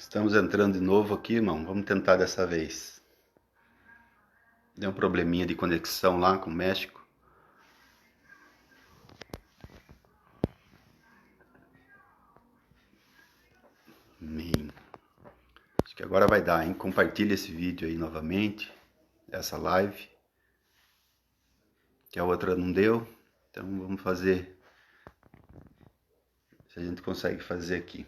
Estamos entrando de novo aqui, irmão. Vamos tentar dessa vez. Deu um probleminha de conexão lá com o México. Amém. Acho que agora vai dar, hein? Compartilha esse vídeo aí novamente. Essa live. Que a outra não deu. Então vamos fazer. Se a gente consegue fazer aqui.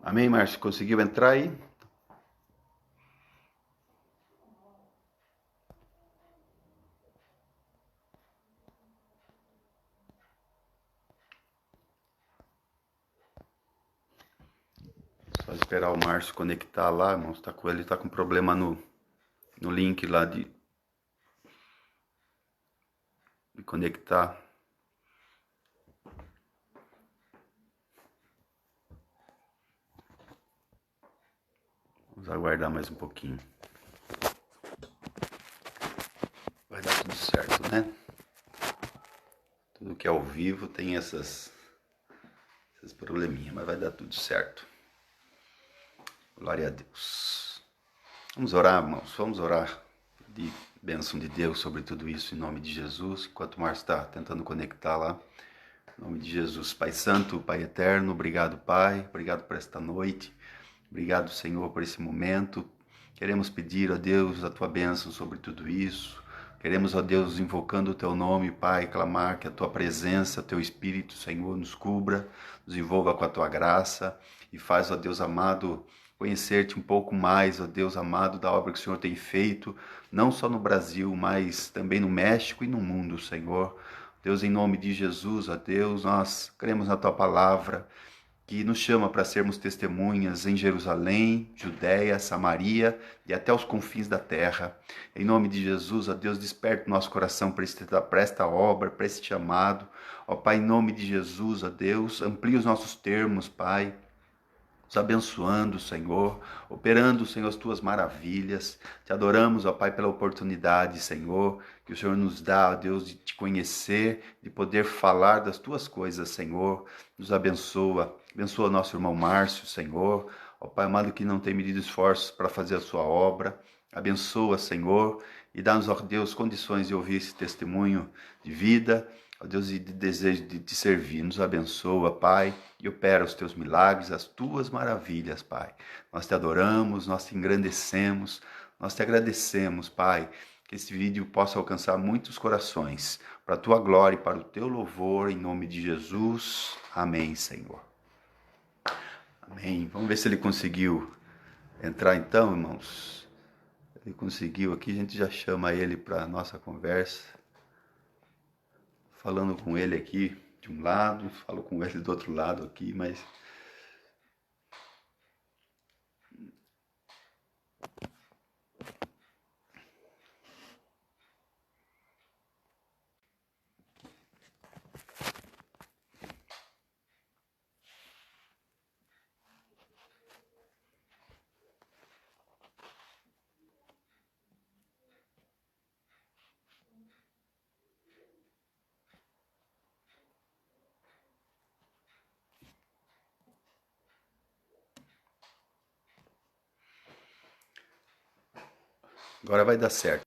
Amém, Márcio? Conseguiu entrar aí? Só esperar o Márcio conectar lá, irmão. Ele tá com problema no link lá de conectar. Vamos aguardar mais um pouquinho. Vai dar tudo certo, né? Tudo que é ao vivo tem esses probleminhas, mas vai dar tudo certo. Glória a Deus. Vamos orar, irmãos. Vamos orar. Pedir bênção de Deus sobre tudo isso em nome de Jesus. Enquanto o Márcio está tentando conectar lá. Em nome de Jesus. Pai Santo, Pai Eterno, obrigado, Pai. Obrigado por esta noite. Obrigado, Senhor, por esse momento. Queremos pedir a Deus a tua bênção sobre tudo isso. Queremos, ó Deus, invocando o teu nome, Pai, clamar que a tua presença, teu Espírito, Senhor, nos cubra, nos envolva com a tua graça e faz, ó Deus amado, conhecer-te um pouco mais, ó Deus amado, da obra que o Senhor tem feito, não só no Brasil, mas também no México e no mundo, Senhor. Deus, em nome de Jesus, ó Deus, nós cremos na tua palavra, que nos chama para sermos testemunhas em Jerusalém, Judéia, Samaria e até os confins da terra. Em nome de Jesus, ó Deus, desperte o nosso coração para esta obra, para este chamado. Ó Pai, em nome de Jesus, ó Deus, amplie os nossos termos, Pai, nos abençoando, Senhor, operando, Senhor, as tuas maravilhas. Te adoramos, ó Pai, pela oportunidade, Senhor, que o Senhor nos dá, ó Deus, de te conhecer, de poder falar das tuas coisas, Senhor. Nos abençoa. Abençoa nosso irmão Márcio, Senhor. Ó Pai amado, que não tem medido esforços para fazer a sua obra. Abençoa, Senhor, e dá-nos, ó Deus, condições de ouvir esse testemunho de vida, ó Deus, e de desejo de te servir. Nos abençoa, Pai, e opera os teus milagres, as tuas maravilhas, Pai. Nós te adoramos, nós te engrandecemos, nós te agradecemos, Pai, que esse vídeo possa alcançar muitos corações, para a tua glória e para o teu louvor, em nome de Jesus. Amém, Senhor. Amém. Vamos ver se ele conseguiu entrar então, irmãos. Ele conseguiu aqui, a gente já chama ele para a nossa conversa. Falando com ele aqui de um lado, falo com ele do outro lado aqui, mas agora vai dar certo.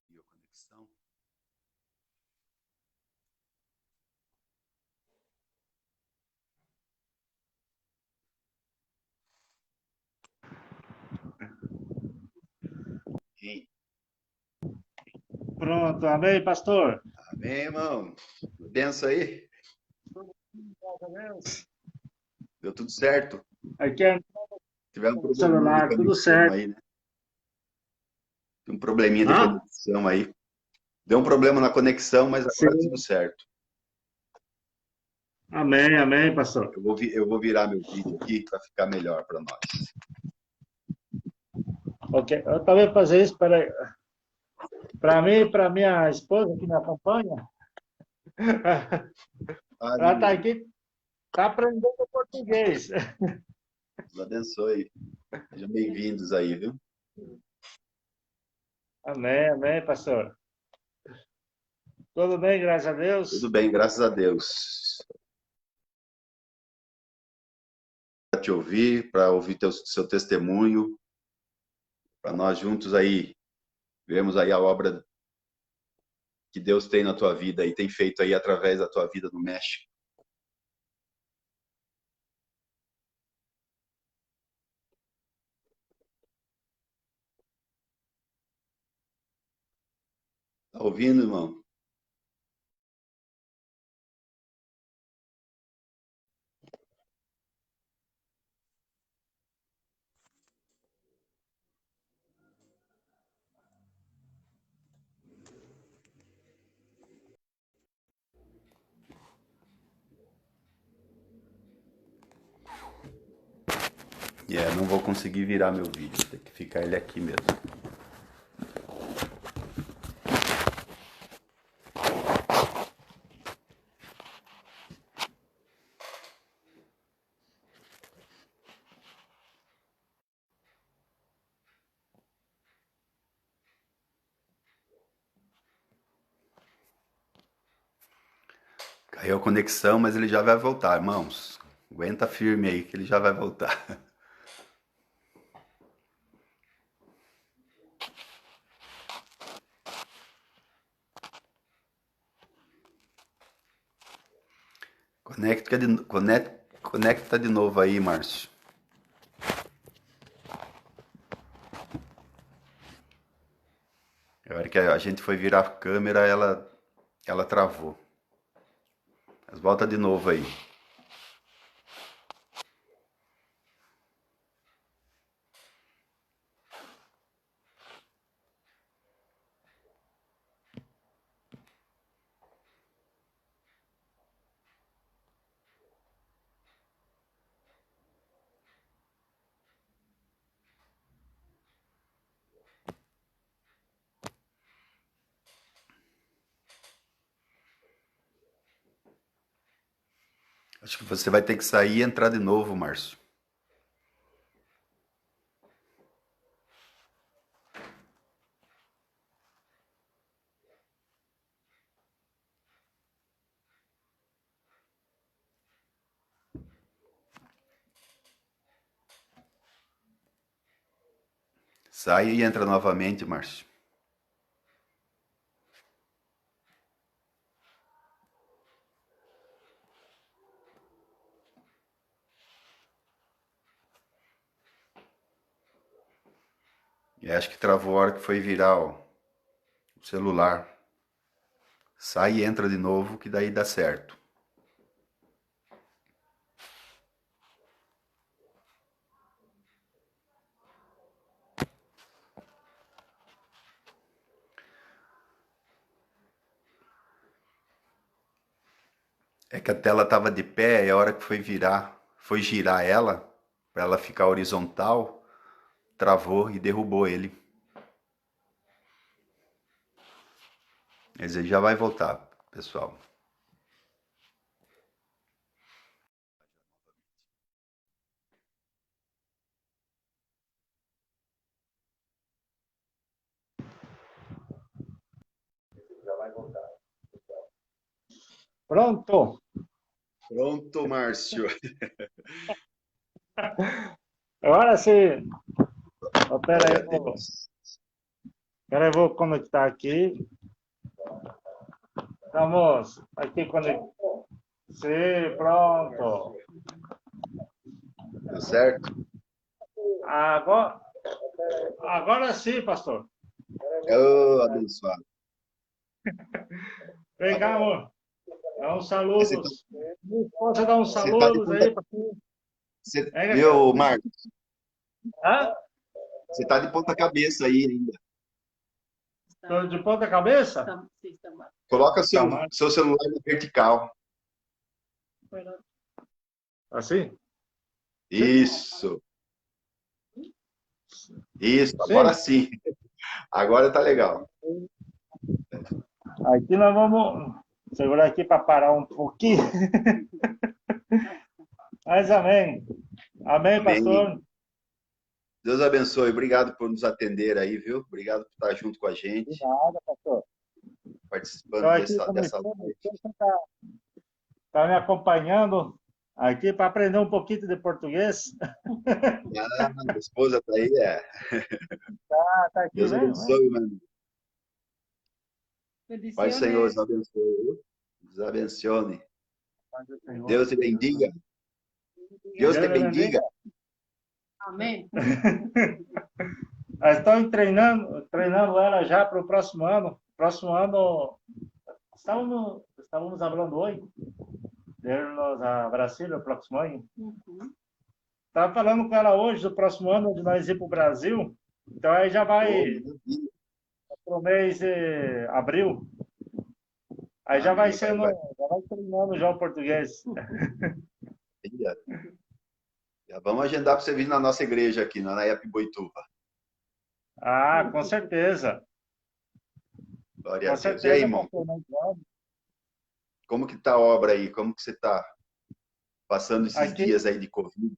Pronto, amém, pastor? Amém, irmão. Benção aí. Mais ou menos. Deu tudo certo. Aqui é Tiveram um probleminha de celular, tudo conexão certo. aí, né? Tem um probleminha de Ah, conexão aí. Deu um problema na conexão, mas agora tudo sim. certo. Amém, amém, pastor. Eu vou virar meu vídeo aqui para ficar melhor para nós. Ok, eu também fazer isso para mim e para minha esposa que me acompanha. Ela está Aleluia. aqui, está aprendendo português. Deus abençoe. Sejam bem-vindos aí, viu? Amém, amém, pastor. Tudo bem, graças a Tudo Deus. bem, graças a Deus. Para te ouvir, para ouvir seu testemunho, para nós juntos aí vermos aí a obra que Deus tem na tua vida e tem feito aí através da tua vida no México. Tá ouvindo, irmão? Não vou conseguir virar meu vídeo, tem que ficar ele aqui mesmo. Caiu a conexão, mas ele já vai voltar, irmãos. Aguenta firme aí que ele já vai voltar. Conecta de novo aí, Márcio. A hora que a gente foi virar a câmera, ela travou. Mas volta de novo aí. Acho que você vai ter que sair e entrar de novo, Márcio. Sai e entra novamente, Márcio. E acho que travou a hora que foi virar ó, o celular. Sai e entra de novo, que daí dá certo. É que a tela estava de pé e a hora que foi girar ela, para ela ficar horizontal, travou e derrubou ele. Mas ele já vai voltar, pessoal. Pronto. Pronto, Márcio. Agora sim. Oh, Glória a Deus. pera aí, vou conectar aqui. Estamos aqui conectados. Sim, pronto. Deu certo? Agora, agora sim, pastor. Oh, abençoado. Vem cá, amor. Dá uns Mas Você tá, saludos. Minha esposa dá uns você tá de saludos quanta... aí, pastor. Você... Pega, cara. Meu, Marcos, Ah, Você está de ponta cabeça aí ainda. tô de ponta cabeça? Coloca Tá mais seu celular na vertical. assim? Isso, isso. Agora Sim. sim. Agora tá legal. Aqui nós vamos segurar aqui para parar um pouquinho. Mas amém. Amém, Amém. pastor. Deus abençoe. Obrigado por nos atender aí, viu? Obrigado por estar junto com a De gente, nada, pastor. Estou participando aqui dessa começando, live. você está me acompanhando aqui para aprender um pouquinho de português. Ah, minha esposa tá aí, é. Tá aqui, Deus vem, vem. abençoe, mano. Pai Senhor, Deus abençoe, viu? Deus abençoe. Paz do Senhor. Deus te bendiga. Deus te Deus me bendiga. bendiga. Amém. Nós estamos treinando ela já para o próximo ano. Próximo ano, estávamos falando hoje, de irmos a Brasília, o próximo ano. Estava falando com ela hoje, do próximo ano, de nós ir para o Brasil. Então aí já Oh, vai maravilha. para o mês de abril. Aí já vai Amém. Vai, sendo, vai. já vai treinando já o português. Já vamos agendar para você vir na nossa igreja aqui, na Naipe Boituva. Ah, com certeza. Glória a Com Deus. E aí, certeza, irmão? pastor. Nós vamos. Como que tá a obra aí? Como que você tá passando esses Aqui, dias aí de Covid?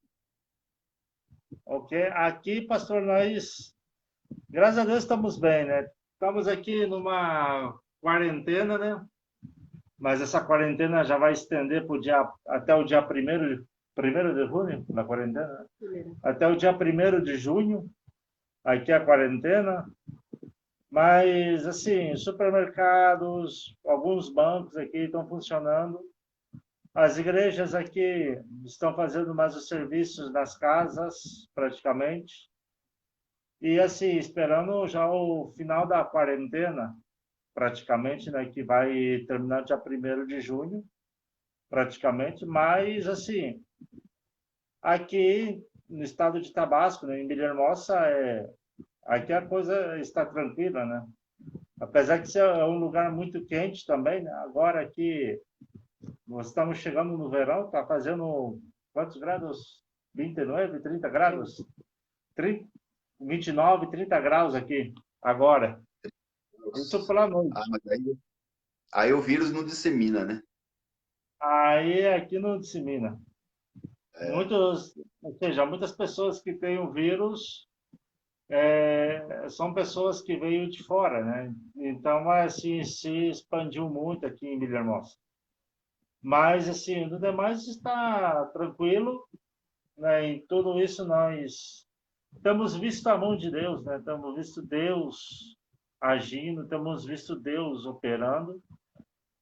ok. Aqui, pastor, nós, graças a Deus, estamos bem, né? Estamos aqui numa quarentena, né? Mas essa quarentena já vai estender até o dia primeiro de junho, na quarentena, né? Até o dia 1º de junho, aqui a quarentena. Mas, assim, supermercados, alguns bancos aqui estão funcionando. As igrejas aqui estão fazendo mais os serviços nas casas, praticamente. E, assim, esperando já o final da quarentena, praticamente, né, que vai terminar dia 1º de junho, praticamente. Mas, assim, aqui no estado de Tabasco, né, em Villahermosa, aqui a coisa está tranquila, né? Apesar de ser um lugar muito quente também, né? Agora aqui nós estamos chegando no verão, está fazendo quantos graus? 29, 30 graus? 30, 29, 30 graus aqui, agora. Isso pela Ah, noite. mas aí o vírus não dissemina, né? Aí aqui não dissemina. É, Ou seja, muitas pessoas que têm o vírus são pessoas que veio de fora, né? Então, assim, se expandiu muito aqui em Villahermosa. Mas, assim, no demais está tranquilo, né? Em tudo isso nós temos visto a mão de Deus, né? Temos visto Deus agindo, temos visto Deus operando,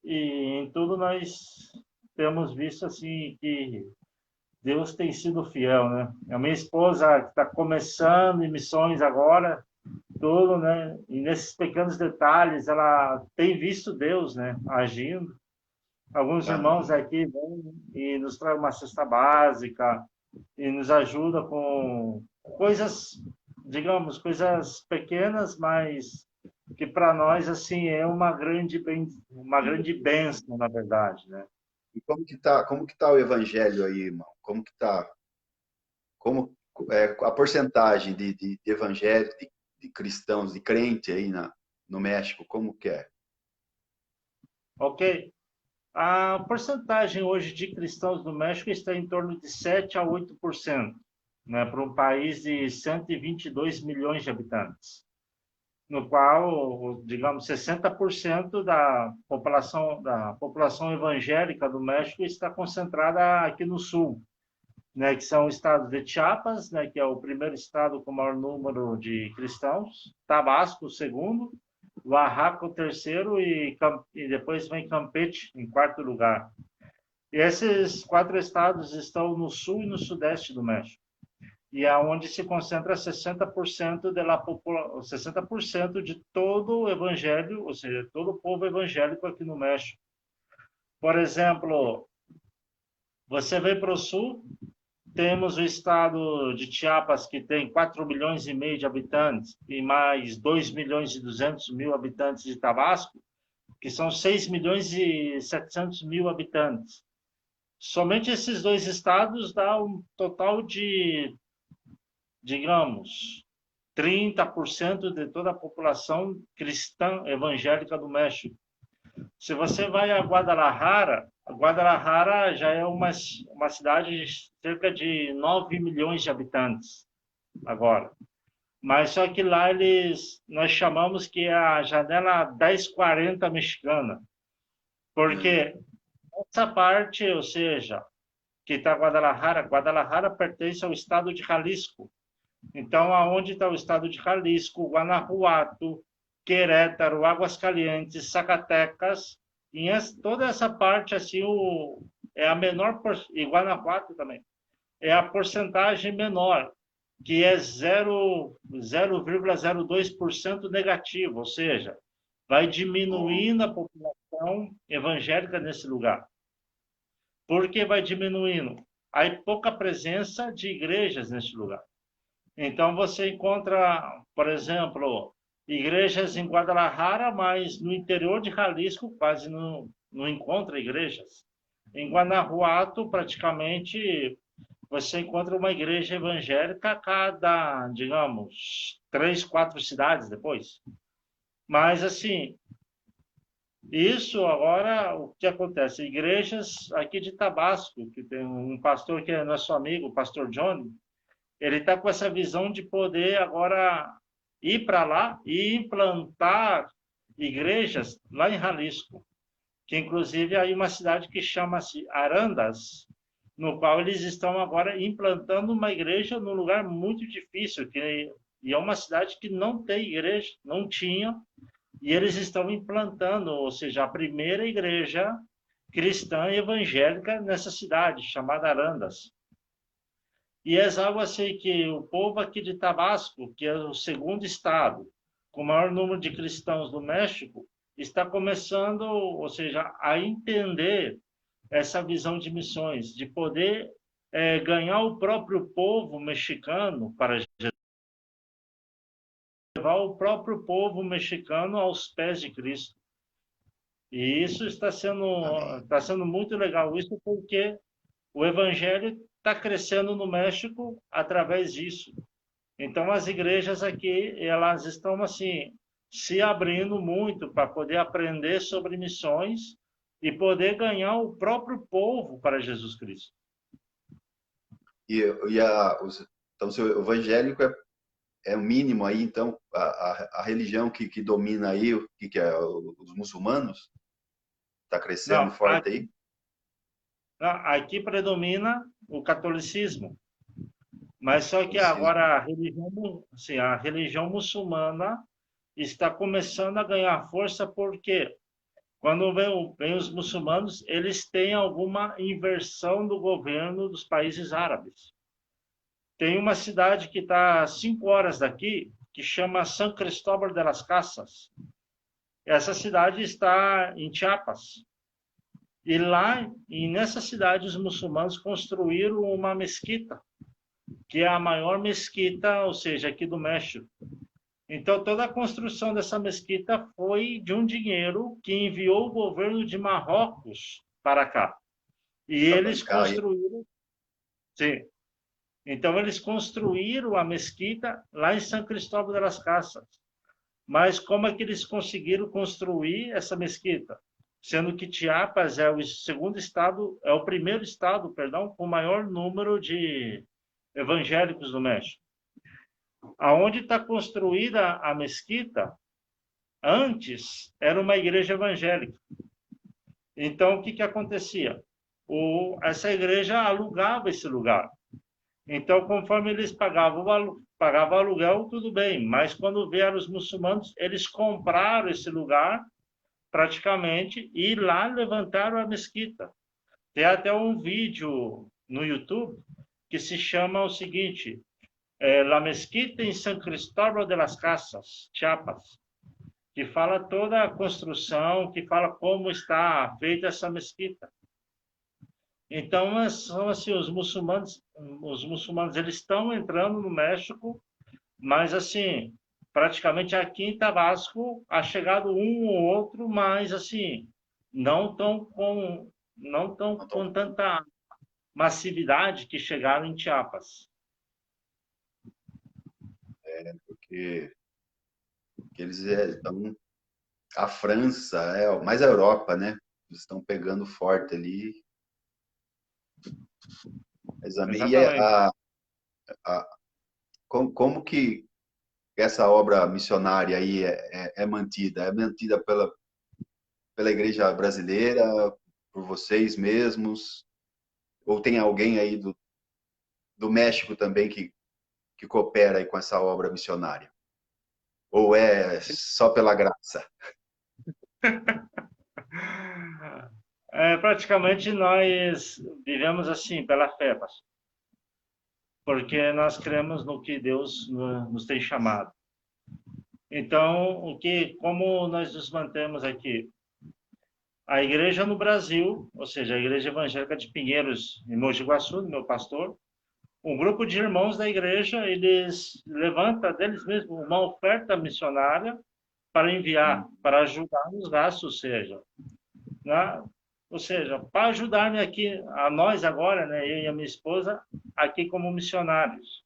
e em tudo nós temos visto, assim, que Deus tem sido fiel, né? A minha esposa está começando em missões agora, tudo, né? E nesses pequenos detalhes ela tem visto Deus, né? Agindo. Alguns irmãos amém. aqui vêm e nos trazem uma cesta básica e nos ajuda com coisas, digamos, coisas pequenas, mas que para nós assim é uma grande bênção, na verdade, né? E como que tá o evangelho aí, irmão? Como que tá, como a porcentagem de evangelho, de cristãos, de crente aí no México, como que é? Ok? A porcentagem hoje de cristãos no México está em torno de 7 a 8%, né, para um país de 122 milhões de habitantes, no qual, digamos, 60% da população evangélica do México está concentrada aqui no sul, né, que são o estado de Chiapas, né, que é o primeiro estado com o maior número de cristãos, Tabasco, o segundo, Oaxaca, o terceiro, e depois vem Campeche, em quarto lugar. E esses 4 estados estão no sul e no sudeste do México, e é onde se concentra 60% de todo o evangelho, ou seja, todo o povo evangélico aqui no México. Por exemplo, você vem para o sul, Temos o estado de Chiapas, que tem 4 milhões e meio de habitantes, e mais 2 milhões e 200 mil habitantes de Tabasco, que são 6 milhões e 700 mil habitantes. Somente esses dois estados dá um total de, digamos, 30% de toda a população cristã evangélica do México. Se você vai a Guadalajara já é uma cidade de cerca de 9 milhões de habitantes agora. Mas só que lá nós chamamos que é a janela 1040 mexicana. Porque essa parte, ou seja, que está Guadalajara pertence ao estado de Jalisco. Então, aonde está o estado de Jalisco, Guanajuato, Querétaro, Aguascalientes, Zacatecas, e toda essa parte assim é a menor, e Guanajuato também, é a porcentagem menor, que é 0,02% negativo, ou seja, vai diminuindo a população evangélica nesse lugar. Por que vai diminuindo? Há pouca presença de igrejas nesse lugar. Então, você encontra, por exemplo, igrejas em Guadalajara, mas no interior de Jalisco quase não encontra igrejas. Em Guanajuato, praticamente, você encontra uma igreja evangélica a cada, digamos, 3, 4 cidades depois. Mas, assim, isso agora, o que acontece? Igrejas aqui de Tabasco, que tem um pastor que é nosso amigo, o pastor Johnny, ele está com essa visão de poder agora ir para lá e implantar igrejas lá em Jalisco, que inclusive aí uma cidade que chama-se Arandas, no qual eles estão agora implantando uma igreja num lugar muito difícil, e é uma cidade que não tem igreja, não tinha, e eles estão implantando, ou seja, a primeira igreja cristã evangélica nessa cidade, chamada Arandas. E é algo assim que o povo aqui de Tabasco, que é o segundo estado com o maior número de cristãos do México, está começando, ou seja, a entender essa visão de missões, de poder ganhar o próprio povo mexicano para Jesus, levar o próprio povo mexicano aos pés de Cristo. E isso está sendo muito legal, isso porque o evangelho está crescendo no México através disso. Então, as igrejas aqui, elas estão, assim, se abrindo muito para poder aprender sobre missões e poder ganhar o próprio povo para Jesus Cristo. Então, o evangélico é o mínimo aí, então, a religião que domina aí, que é os muçulmanos, está crescendo forte aí? Aqui predomina o catolicismo. Mas só que agora a religião muçulmana está começando a ganhar força porque quando vem os muçulmanos, eles têm alguma inversão do governo dos países árabes. Tem uma cidade que está a 5 horas daqui, que chama San Cristóbal de las Casas. Essa cidade está em Chiapas. E lá, e nessa cidade, os muçulmanos construíram uma mesquita, que é a maior mesquita, ou seja, aqui do México. Então, toda a construção dessa mesquita foi de um dinheiro que enviou o governo de Marrocos para cá. E eles construíram... Sim. Então, eles construíram a mesquita lá em São Cristóvão de las Casas. Mas como é que eles conseguiram construir essa mesquita? Sendo que Chiapas é o primeiro estado, perdão, com o maior número de evangélicos do México. Aonde está construída a mesquita, antes era uma igreja evangélica. Então, o que acontecia? Essa igreja alugava esse lugar. Então, conforme eles pagavam aluguel, tudo bem. Mas quando vieram os muçulmanos, eles compraram esse lugar praticamente e lá levantaram a mesquita. Tem até um vídeo no YouTube que se chama o seguinte: La Mesquita em San Cristóbal de las Casas, Chiapas, que fala toda a construção, que fala como está feita essa mesquita. Então, são assim, os muçulmanos eles estão entrando no México, mas assim, praticamente aqui em Tabasco ha chegado um ou outro, mas assim, não estão com não estão Não tô- com tanta massividade que chegaram em Chiapas. porque, porque eles estão... A França, mais a Europa, né? Eles estão pegando forte ali. Mas, e Exatamente. a- como que essa obra missionária aí é mantida? É mantida pela igreja brasileira, por vocês mesmos? Ou tem alguém aí do México também que coopera aí com essa obra missionária? Ou é só pela graça? Praticamente nós vivemos assim pela fé, pastor, porque nós cremos no que Deus nos tem chamado. Então, como nós nos mantemos aqui? A igreja no Brasil, ou seja, a Igreja Evangélica de Pinheiros, em Mogi Guaçu, meu pastor, um grupo de irmãos da igreja, eles levantam deles mesmos uma oferta missionária para enviar, para ajudar nos gastos, né? Ou seja, para ajudar-me aqui, a nós agora, né, eu e a minha esposa, aqui como missionários.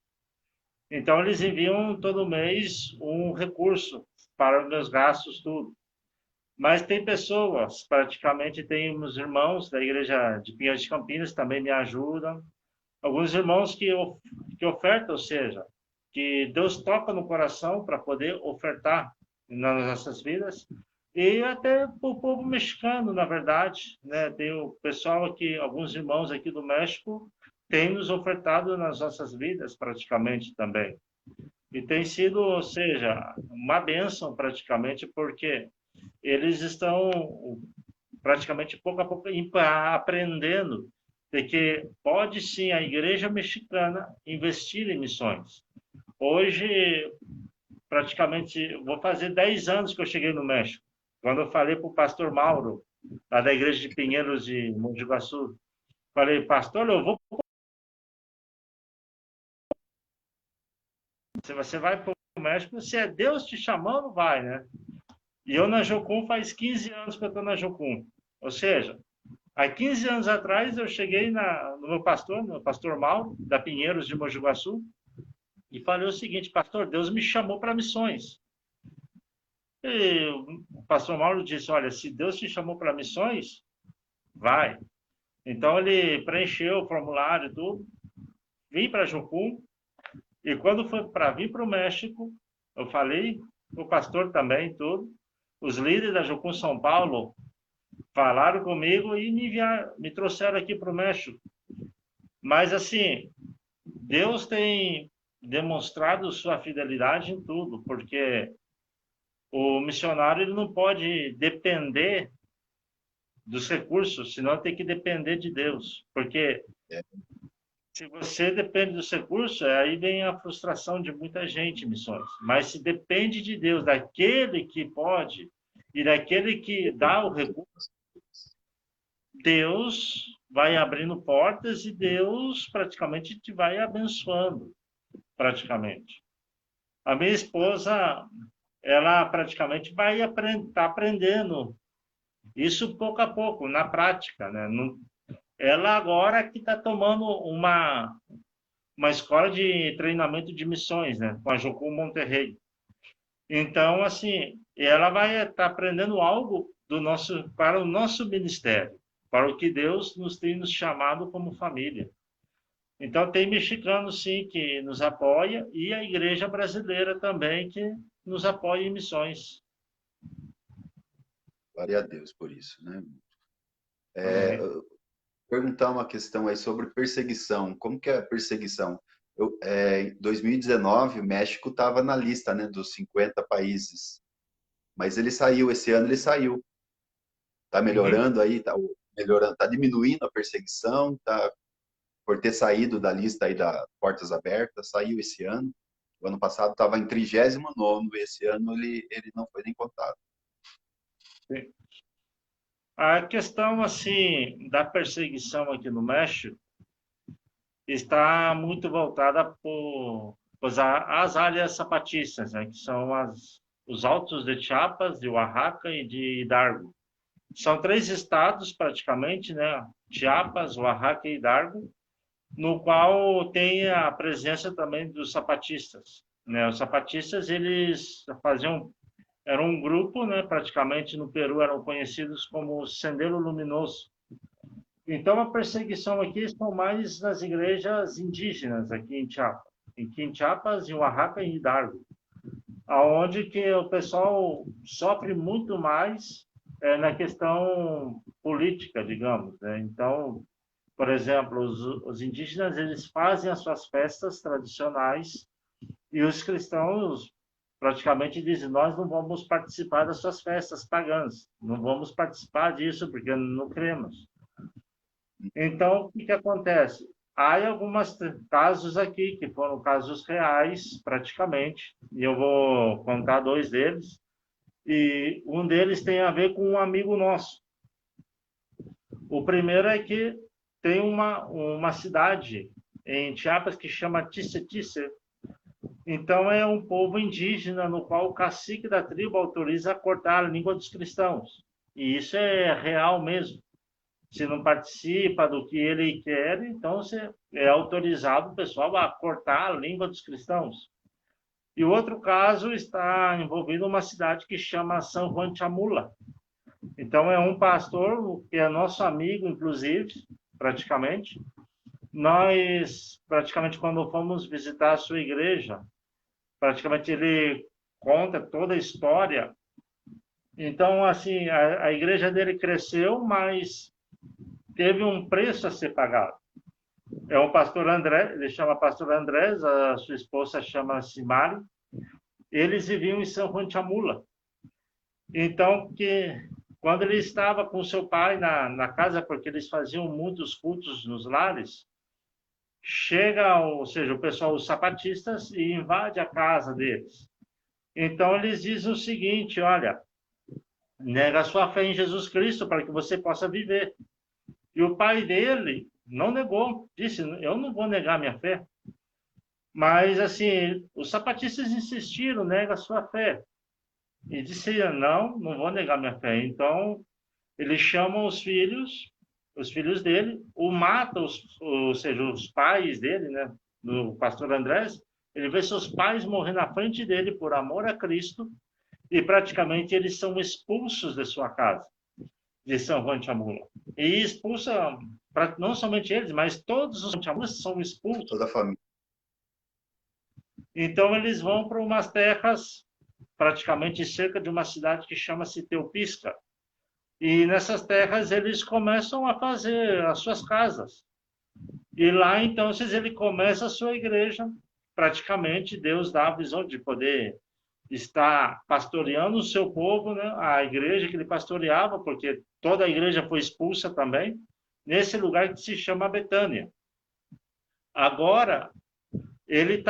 Então, eles enviam todo mês um recurso para os meus gastos, tudo. Mas tem pessoas, praticamente tem uns irmãos da igreja de Pinheiros de Campinas também me ajudam. Alguns irmãos que ofertam, ou seja, que Deus toca no coração para poder ofertar nas nossas vidas. E até o povo mexicano, na verdade, né? Tem o pessoal aqui, alguns irmãos aqui do México, têm nos ofertado nas nossas vidas praticamente também. E tem sido, ou seja, uma bênção praticamente, porque eles estão praticamente pouco a pouco aprendendo de que pode sim a igreja mexicana investir em missões. Hoje, praticamente, vou fazer 10 anos que eu cheguei no México. Quando eu falei para o pastor Mauro, lá da igreja de Pinheiros de Mogi Guaçu, falei, pastor, eu vou. Se você vai para o México, se é Deus te chamando, vai, né? E eu na Jocum faz 15 anos que eu estou na Jocum. Ou seja, há 15 anos atrás eu cheguei no meu pastor Mauro, da Pinheiros de Mogi Guaçu, e falei o seguinte, pastor, Deus me chamou para missões. E o pastor Mauro disse, olha, se Deus te chamou para missões, vai. Então ele preencheu o formulário e tudo, vim para Jocum, e quando foi para vir para o México, eu falei, o pastor também, tudo, os líderes da Jocum São Paulo falaram comigo e me trouxeram aqui para o México. Mas assim, Deus tem demonstrado sua fidelidade em tudo, porque o missionário ele não pode depender dos recursos, senão tem que depender de Deus, porque É, se você depende dos recursos, aí vem a frustração de muita gente em missões. Mas se depende de Deus, daquele que pode e daquele que dá o recurso, Deus vai abrindo portas e Deus praticamente te vai abençoando, praticamente. A minha esposa, ela praticamente vai tá aprendendo isso pouco a pouco, na prática, né? Ela agora que está tomando uma escola de treinamento de missões, né? Com a Jocum Monterrey. Então, assim, ela vai estar aprendendo algo para o nosso ministério, para o que Deus nos tem nos chamado como família. Então, tem mexicano, sim, que nos apoia e a igreja brasileira também que nos apoia em missões. glória a Deus por isso, né? Amém. Perguntar uma questão aí sobre perseguição. Como que é a perseguição? Em 2019, o México estava na lista, né, dos 50 países, mas ele saiu, esse ano ele saiu. Está Uhum. melhorando aí, está melhorando, está diminuindo a perseguição, tá, por ter saído da lista aí da Portas Abertas, saiu esse ano. O ano passado estava em 39º, esse ano ele não foi nem contado. Sim. A questão, assim, da perseguição aqui no México está muito voltada às áreas zapatistas, né, que são os Altos de Chiapas, de Oaxaca e de Hidalgo. São 3 estados, praticamente, né? Chiapas, Oaxaca e Hidalgo, no qual tem a presença também dos zapatistas, né? Os zapatistas, eles era um grupo, né? Praticamente no Peru eram conhecidos como Sendero Luminoso. Então, a perseguição aqui são mais nas igrejas indígenas aqui em Chiapas. Em Chiapas, em Oaxaca e Hidalgo, aonde que o pessoal sofre muito mais na questão política, digamos, né? Então, por exemplo, os indígenas, eles fazem as suas festas tradicionais e os cristãos praticamente dizem: nós não vamos participar das suas festas pagãs, não vamos participar disso porque não cremos. Então, o que acontece? Há alguns casos aqui que foram casos reais, praticamente, e eu vou contar 2 deles. E um deles tem a ver com um amigo nosso. O primeiro é que tem uma cidade em Chiapas que chama Tise. Então, é um povo indígena no qual o cacique da tribo autoriza a cortar a língua dos cristãos. E isso é real mesmo. Se não participa do que ele quer, então é autorizado o pessoal a cortar a língua dos cristãos. E o outro caso está envolvido uma cidade que chama San Juan Chamula. Então, é um pastor que é nosso amigo, inclusive, praticamente. Nós, praticamente, quando fomos visitar a sua igreja, praticamente ele conta toda a história. Então, assim, a igreja dele cresceu, mas teve um preço a ser pagado. É o pastor André, ele chama pastor Andrés, a sua esposa chama-se Mari. Eles viviam em São Juan Chamula. Então, quando ele estava com seu pai na casa, porque eles faziam muitos cultos nos lares, chega, ou seja, o pessoal, os zapatistas, e invade a casa deles. Então, eles dizem o seguinte: olha, nega a sua fé em Jesus Cristo para que você possa viver. E o pai dele não negou, disse: eu não vou negar minha fé. Mas, assim, os zapatistas insistiram: nega a sua fé. E disse: não vou negar minha fé. Então, eles chamam os filhos dele, o matam, ou seja, os pais dele, né, do pastor Andrés. Ele vê seus pais morrer na frente dele por amor a Cristo, e praticamente eles são expulsos de sua casa, de São Juan Chamula. E expulsa não somente eles, mas todos os Chamulas são expulsos. Toda a família. Então, eles vão para umas terras, praticamente cerca de uma cidade que chama-se Teopisca. E nessas terras eles começam a fazer as suas casas. E lá, então, ele começa a sua igreja. Praticamente, Deus dá a visão de poder estar pastoreando o seu povo, né? A igreja que ele pastoreava, porque toda a igreja foi expulsa também, nesse lugar que se chama Betânia. Agora, ele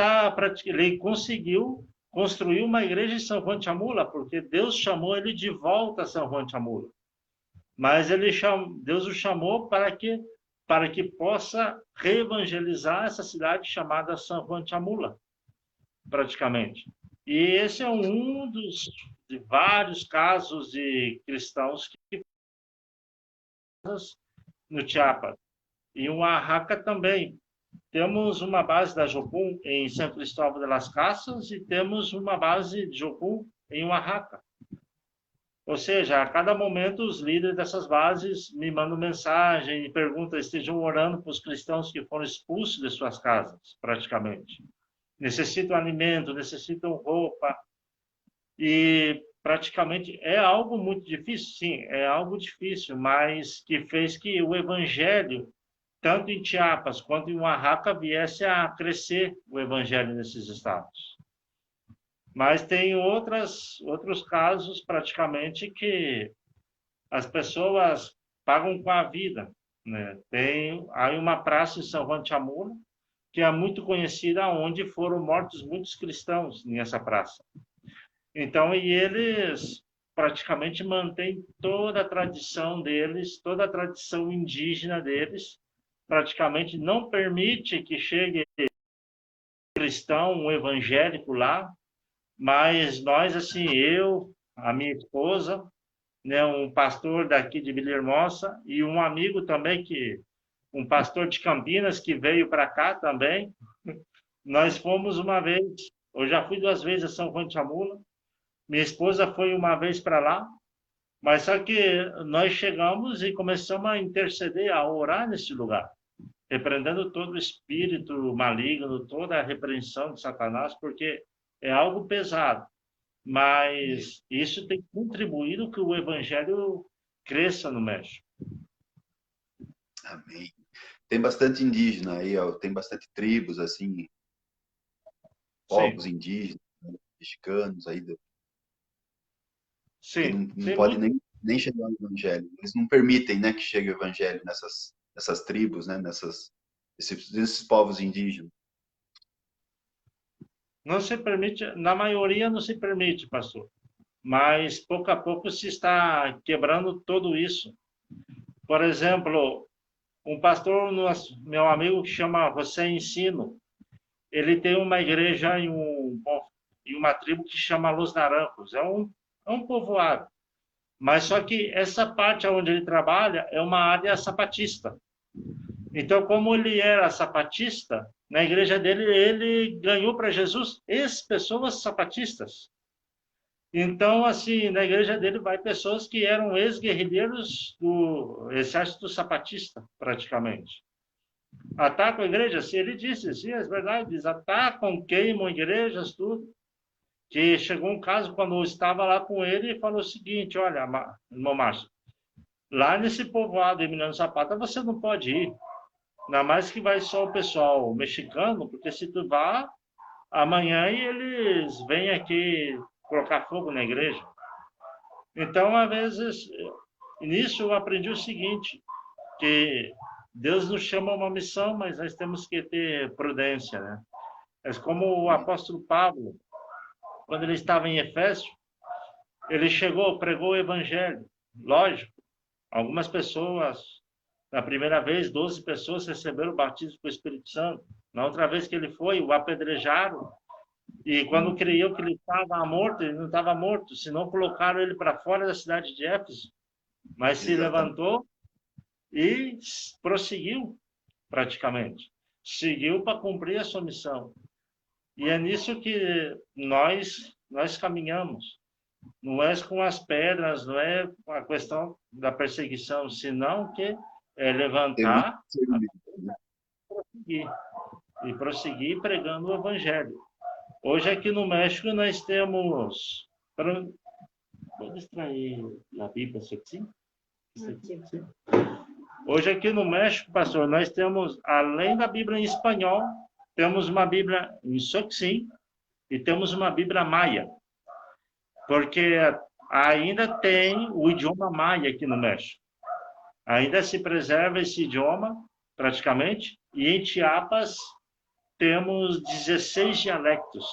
conseguiu construir uma igreja em São Juan Chamula, porque Deus chamou ele de volta a São Juan Chamula. Mas Deus o chamou para que possa reevangelizar essa cidade chamada São Juan Chamula, praticamente. E esse é um de vários casos de cristãos que no Chiapas. E em Oaxaca também. Temos uma base da Jocum em São Cristóvão de las Casas e temos uma base de Jocum em Oaxaca. Ou seja, a cada momento os líderes dessas bases me mandam mensagem e perguntam: estejam orando para os cristãos que foram expulsos de suas casas, praticamente. Necessitam alimento, necessitam roupa. E praticamente é algo muito difícil, sim, é algo difícil, mas que fez que o evangelho, tanto em Chiapas quanto em Oaxaca, viesse a crescer o evangelho nesses estados. Mas tem outros casos, praticamente, que as pessoas pagam com a vida, né? Há uma praça em São Juan Chamula, que é muito conhecida, onde foram mortos muitos cristãos nessa praça. Então, e eles praticamente mantêm toda a tradição deles, toda a tradição indígena deles, praticamente não permite que chegue cristão, um evangélico lá, mas nós, assim, eu, a minha esposa, né, um pastor daqui de Vila Hermosa e um amigo também, um pastor de Campinas que veio para cá também. Nós fomos uma vez, eu já fui 2 vezes a São Juan de Chamula, minha esposa foi uma vez para lá, mas só que nós chegamos e começamos a interceder, a orar nesse lugar, repreendendo todo o espírito maligno, toda a repreensão de Satanás, porque é algo pesado. Mas isso tem contribuído que o evangelho cresça no México. Amém. Tem bastante indígena aí, ó, tem bastante tribos, assim, povos Sim, indígenas, né, mexicanos aí, que sim. não Tem pode muito. nem chegar o evangelho. Eles não permitem, né, que chegue o evangelho nessas tribos, né, nesses povos indígenas. Não se permite, na maioria não se permite, pastor. Mas pouco a pouco se está quebrando tudo isso. Por exemplo, um pastor, meu amigo, que chama José Ensino, ele tem uma igreja em uma tribo que chama Los Naranjos. É um povoado. Mas só que essa parte onde ele trabalha é uma área sapatista. Então, como ele era sapatista, na igreja dele, ele ganhou para Jesus ex-pessoas sapatistas. Então, assim, na igreja dele vai pessoas que eram ex-guerrilheiros do exército sapatista, praticamente. Atacam a igreja? Sim, ele disse, sim, é verdade, eles atacam, queimam igrejas, tudo. Que chegou um caso, quando eu estava lá com ele, e falou o seguinte, olha, irmão Márcio, lá nesse povoado de Emiliano Zapata, você não pode ir. Ainda mais que vai só o pessoal mexicano, porque se tu vá, amanhã eles vêm aqui colocar fogo na igreja. Então, às vezes, nisso eu aprendi o seguinte, que Deus nos chama a uma missão, mas nós temos que ter prudência, né? Mas como o apóstolo Pablo, quando ele estava em Efésio, ele chegou, pregou o evangelho. Lógico, algumas pessoas, na primeira vez, 12 pessoas receberam o batismo com o Espírito Santo. Na outra vez que ele foi, o apedrejaram. E quando creiu que ele estava morto, ele não estava morto, senão colocaram ele para fora da cidade de Éfeso. Mas se Exatamente. levantou e prosseguiu, praticamente. Seguiu para cumprir a sua missão. E é nisso que nós caminhamos. Não é com as pedras, não é com a questão da perseguição, senão que é Tem muito levantar discernimento, né? e prosseguir pregando o evangelho. Hoje aqui no México nós temos... Pode extrair a Bíblia, sim? Sim. Hoje aqui no México, pastor, nós temos, além da Bíblia em espanhol, temos uma Bíblia em Soxim e temos uma Bíblia maia. Porque ainda tem o idioma maia aqui no México. Ainda se preserva esse idioma, praticamente, e em Chiapas temos 16 dialectos.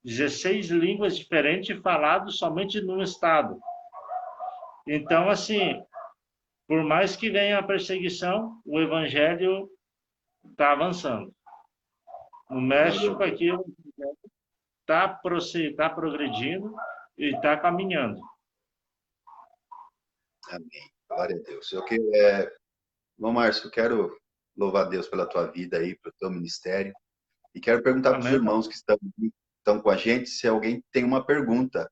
16 línguas diferentes faladas somente num estado. Então, assim, por mais que venha a perseguição, o evangelho está avançando. No México, aqui, o evangelho está progredindo e está caminhando. Amém. Glória a Deus. Bom, Márcio, eu quero louvar a Deus pela tua vida aí, pelo teu ministério. E quero perguntar para os Amém? irmãos que estão com a gente se alguém tem uma pergunta.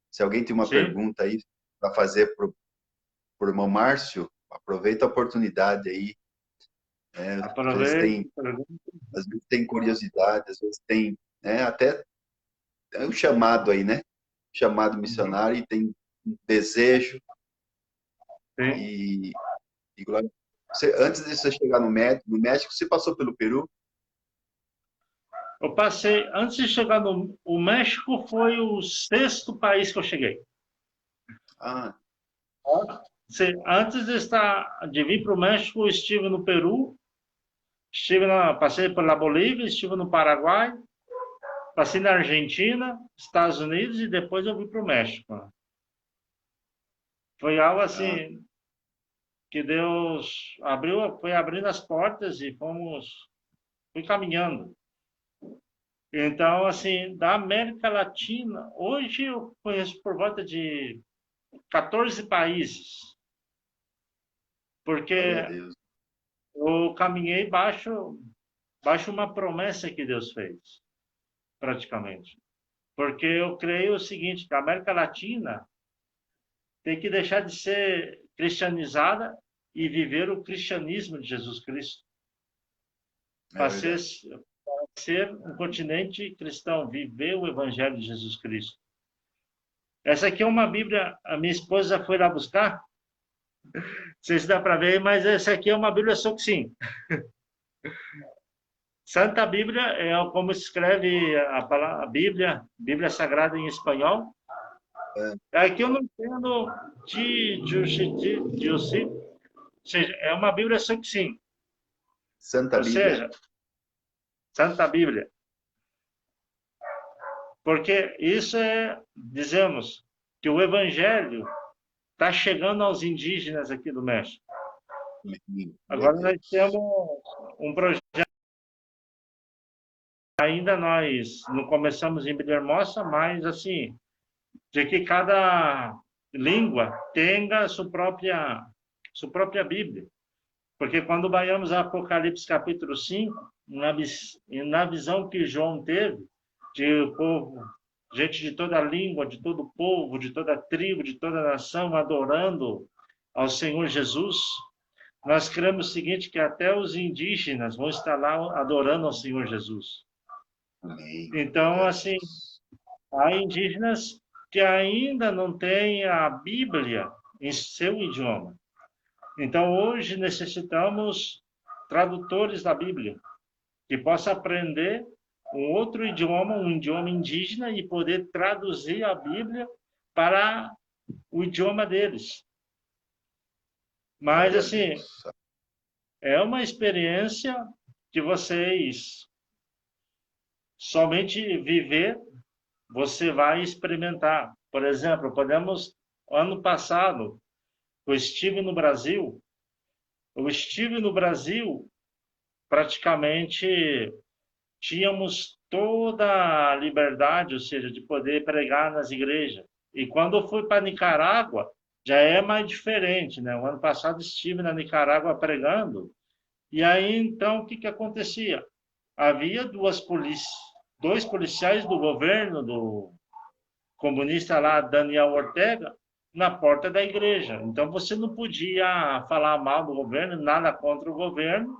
Se alguém tem uma Sim? pergunta aí para fazer para o irmão Márcio, aproveita a oportunidade aí. Né? Aproveito. Às vezes tem curiosidade, às vezes tem, né, até é um chamado aí, né? Chamado missionário e tem um desejo Sim. e glória. Antes de você chegar no México, você passou pelo Peru? Eu passei, antes de chegar no o México, foi o 6º país que eu cheguei. Ah, Antes de vir para o México, eu estive no Peru, passei pela Bolívia, estive no Paraguai, Passei na Argentina, Estados Unidos e depois eu vim para o México. Foi algo assim que Deus abriu, foi abrindo as portas e fui caminhando. Então, assim, da América Latina, hoje eu conheço por volta de 14 países, porque Glória a Deus. eu caminhei baixo uma promessa que Deus fez, praticamente. Porque eu creio o seguinte, que a América Latina tem que deixar de ser cristianizada e viver o cristianismo de Jesus Cristo. Para ser um continente cristão, viver o evangelho de Jesus Cristo. Essa aqui é uma Bíblia, a minha esposa foi lá buscar, não sei se dá para ver, mas essa aqui é uma Bíblia Soxim. Santa Bíblia é como se escreve a palavra Bíblia Sagrada em espanhol. Aqui eu não entendo ou seja, é uma Bíblia Soxim. Santa Bíblia. Ou seja, Santa Bíblia. Porque isso dizemos, que o Evangelho está chegando aos indígenas aqui do México. Agora nós temos um projeto, ainda nós não começamos em Villahermosa, mas assim, de que cada língua tenha sua própria Bíblia. Porque quando banhamos Apocalipse capítulo 5, na visão que João teve, de povo, gente de toda língua, de todo povo, de toda tribo, de toda nação, adorando ao Senhor Jesus, nós cremos o seguinte, que até os indígenas vão estar lá adorando ao Senhor Jesus. Amém. Então, assim, há indígenas que ainda não têm a Bíblia em seu idioma. Então, hoje necessitamos tradutores da Bíblia, que possam aprender um outro idioma, um idioma indígena, e poder traduzir a Bíblia para o idioma deles. Mas, assim, é uma experiência que vocês somente viver, você vai experimentar. Por exemplo, ano passado, eu estive no Brasil, praticamente tínhamos toda a liberdade, ou seja, de poder pregar nas igrejas. E quando eu fui para Nicarágua, já é mais diferente, né? O ano passado estive na Nicarágua pregando, e aí, então, o que acontecia? Havia dois policiais do governo, do comunista lá, Daniel Ortega, na porta da igreja. Então, você não podia falar mal do governo, nada contra o governo,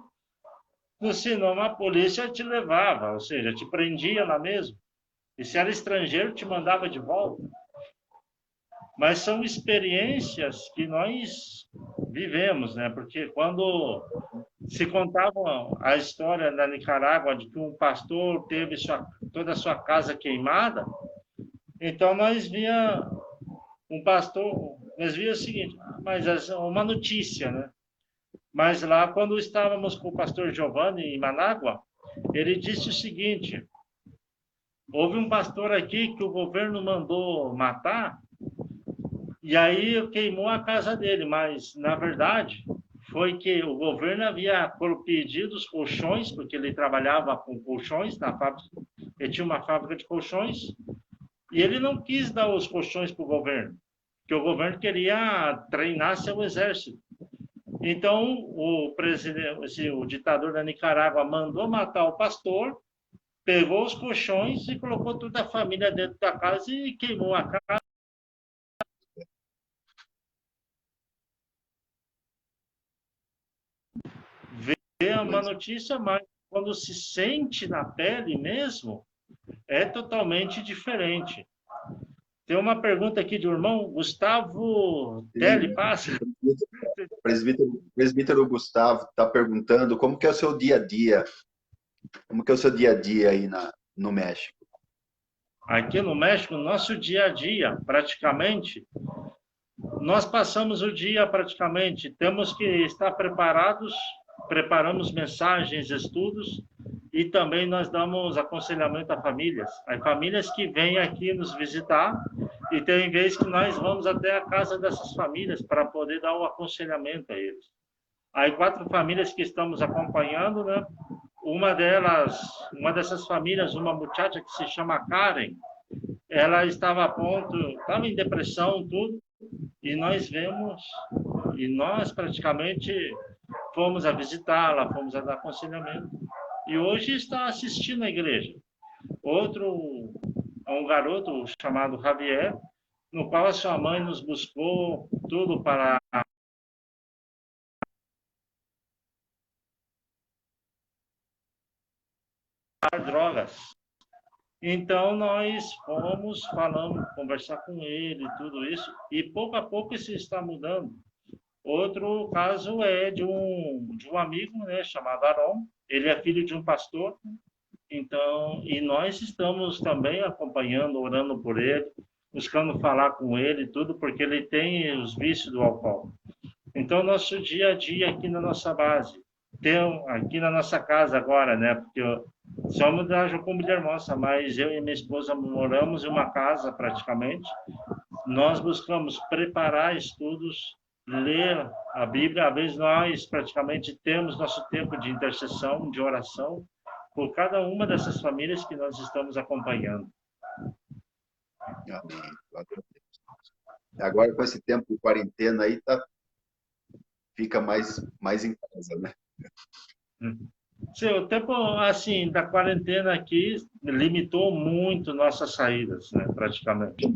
senão a polícia te levava, ou seja, te prendia lá mesmo. E se era estrangeiro, te mandava de volta. Mas são experiências que nós vivemos, né? Porque quando se contava a história da Nicarágua de que um pastor teve toda a sua casa queimada, então nós via um pastor, nós via o seguinte, mas uma notícia, né? Mas lá, quando estávamos com o pastor Giovanni em Manágua, ele disse o seguinte, houve um pastor aqui que o governo mandou matar, e aí queimou a casa dele, mas, na verdade, foi que o governo havia pedido os colchões, porque ele trabalhava com colchões na fábrica, ele tinha uma fábrica de colchões, e ele não quis dar os colchões para o governo, porque o governo queria treinar seu exército. Então, o ditador da Nicarágua mandou matar o pastor, pegou os colchões e colocou toda a família dentro da casa e queimou a casa. Vê uma notícia, mas quando se sente na pele mesmo, é totalmente diferente. Tem uma pergunta aqui do irmão Gustavo Tele Passa. Presbítero Gustavo está perguntando como que é o seu dia a dia. Como que é o seu dia a dia aí no México? Aqui no México, nosso dia a dia, praticamente, nós passamos o dia praticamente, temos que estar preparados, preparamos mensagens, estudos, e também nós damos aconselhamento a famílias. As famílias que vêm aqui nos visitar, e tem vezes que nós vamos até a casa dessas famílias para poder dar o aconselhamento a eles. Aí 4 famílias que estamos acompanhando, né? Uma dessas famílias, uma muchacha que se chama Karen, ela estava a ponto, estava em depressão, tudo, e nós praticamente fomos a visitá-la, fomos a dar aconselhamento. E hoje está assistindo a igreja. Outro, um garoto chamado Javier, no qual a sua mãe nos buscou tudo para drogas. Então nós fomos falando, conversar com ele, tudo isso, e pouco a pouco isso está mudando. Outro caso é de um amigo, né, chamado Aron. Ele é filho de um pastor. Então, e nós estamos também acompanhando, orando por ele, buscando falar com ele, tudo, porque ele tem os vícios do álcool. Então, nosso dia a dia aqui na nossa base, aqui na nossa casa agora, né? Porque somos da Jocum de Hermosa, mas eu e minha esposa moramos em uma casa praticamente. Nós buscamos preparar estudos, ler a Bíblia. Às vezes nós praticamente temos nosso tempo de intercessão, de oração, por cada uma dessas famílias que nós estamos acompanhando. Amém. Agora, com esse tempo de quarentena aí, fica mais em casa, né? Sim, o tempo, assim, da quarentena aqui limitou muito nossas saídas, né, praticamente.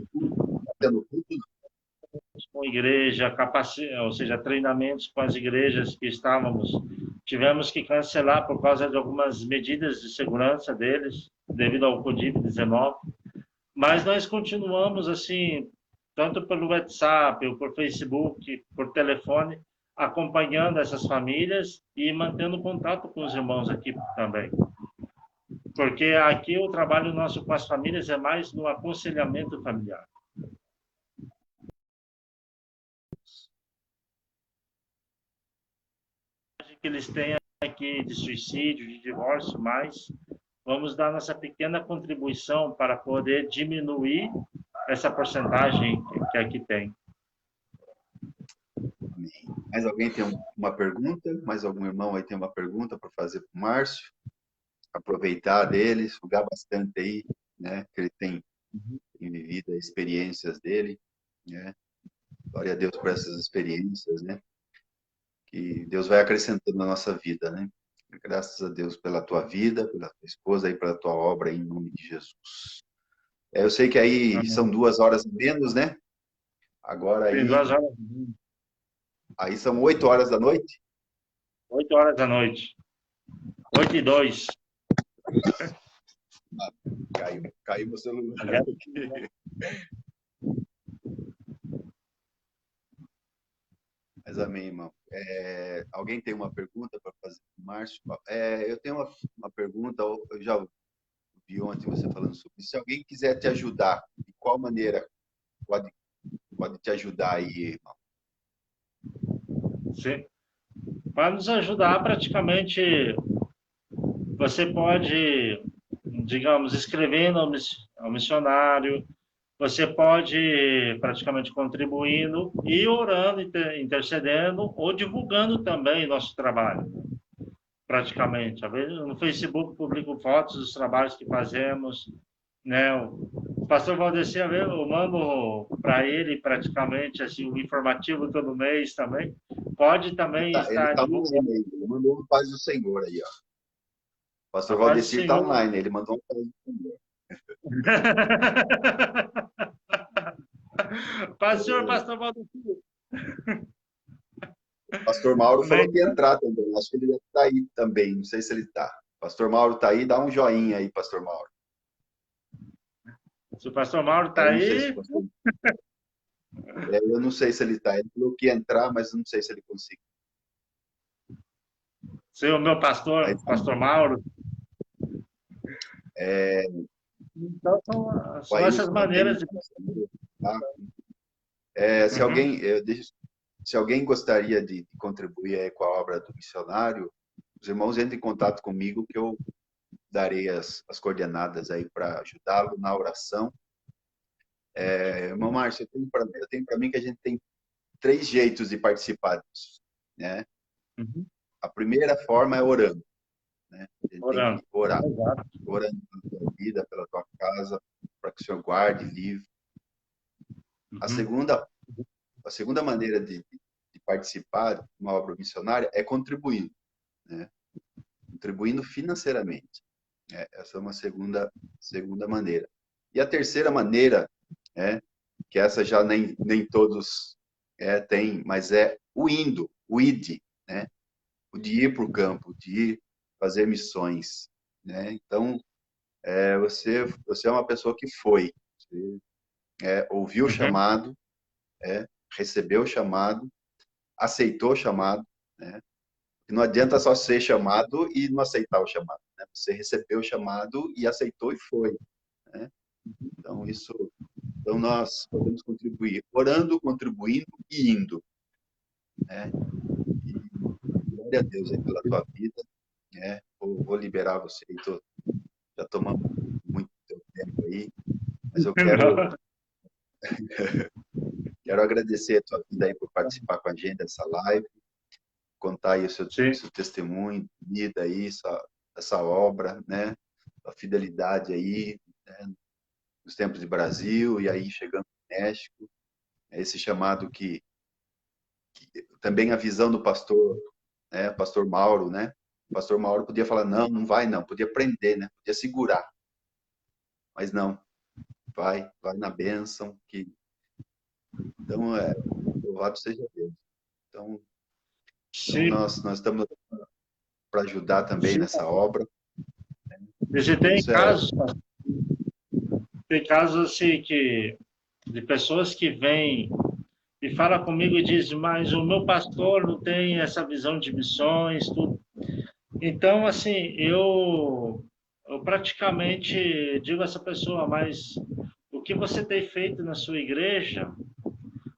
Com igreja, ou seja, treinamentos com as igrejas que tivemos que cancelar por causa de algumas medidas de segurança deles, devido ao Covid-19. Mas nós continuamos, assim, tanto pelo WhatsApp, ou por Facebook, por telefone, acompanhando essas famílias e mantendo contato com os irmãos aqui também. Porque aqui o trabalho nosso com as famílias é mais no aconselhamento familiar. Que eles têm aqui de suicídio, de divórcio, mas vamos dar nossa pequena contribuição para poder diminuir essa porcentagem que aqui tem. Mais alguém tem uma pergunta? Mais algum irmão aí tem uma pergunta para fazer para o Márcio? Aproveitar dele, sugar bastante aí, né? Que ele tem vivido as experiências dele, né? Glória a Deus por essas experiências, né? Que Deus vai acrescentando na nossa vida, né? Graças a Deus pela tua vida, pela tua esposa e pela tua obra, em nome de Jesus. Eu sei que aí são 2 horas menos, né? Agora Tem aí... 2 horas. Aí são 8 horas da noite? 8 horas da noite. 8h02. Caiu meu celular aqui. Mas amém, irmão. Alguém tem uma pergunta para fazer para o Márcio? Eu tenho uma pergunta, eu já vi ontem você falando sobre isso. Se alguém quiser te ajudar, de qual maneira pode te ajudar aí, irmão? Sim. Para nos ajudar, praticamente, você pode, digamos, escrever ao missionário, você pode praticamente contribuindo e orando, intercedendo ou divulgando também nosso trabalho, praticamente. Às vezes no Facebook publico fotos dos trabalhos que fazemos, né? O pastor Valdeci, eu mando para ele praticamente assim um informativo todo mês também. Pode também Ele estar está online aí, ele mandou uma paz do Senhor aí, ó. O pastor Valdeci está online, ele mandou uma paz do Senhor. Pastor Valdeci. Pastor Mauro falou que ia entrar também. Acho que ele deve estar aí também. Não sei se ele está. Pastor Mauro está aí, dá um joinha aí, Pastor Mauro. Se o Pastor Mauro está aí... Eu não sei se ele está. Ele falou que ia entrar, mas não sei se ele conseguiu. Sim, o meu pastor, aí, Pastor Mauro. Então, são essas maneiras de... Se alguém gostaria de contribuir aí com a obra do missionário, os irmãos entrem em contato comigo que eu darei as coordenadas aí para ajudá-lo na oração. Irmão Márcio, eu tenho para mim que a gente tem 3 jeitos de participar disso, né? Uhum. A primeira forma é orando, né? A gente tem Orando. que orar, Exato. orando pela tua vida, pela tua casa, para que o Senhor guarde, livre. A Uhum. segunda maneira de participar de uma obra missionária é contribuindo, né? Contribuindo financeiramente. Essa é uma segunda maneira. E a terceira maneira, que essa já nem todos têm, mas é o indo, o id, né? O de ir para o campo, de ir fazer missões, né? Então, você é uma pessoa que foi, você, ouviu o Uhum. chamado, recebeu o chamado, aceitou o chamado, né? E não adianta só ser chamado e não aceitar o chamado, né? Você recebeu o chamado e aceitou e foi, né? Então nós podemos contribuir orando, contribuindo e indo, né? E glória a Deus aí pela tua vida, né? Vou liberar você, já tomamos muito teu tempo aí, mas eu quero agradecer a tua vida aí por participar com a gente dessa live, contar aí o Sim. seu testemunho de vida aí, essa obra, né? A fidelidade aí, né? Nos tempos de Brasil e aí chegando no México, esse chamado que também a visão do pastor, né? Pastor Mauro, né? O pastor Mauro podia falar não vai não, podia prender, né? Podia segurar, mas não, vai na bênção que então louvado seja Deus. Então Sim. nós estamos para ajudar também Sim. nessa obra. E se Isso tem casos assim de pessoas que vêm e falam comigo e dizem, mas o meu pastor não tem essa visão de missões, tudo. Então, assim, eu praticamente digo a essa pessoa, mas o que você tem feito na sua igreja,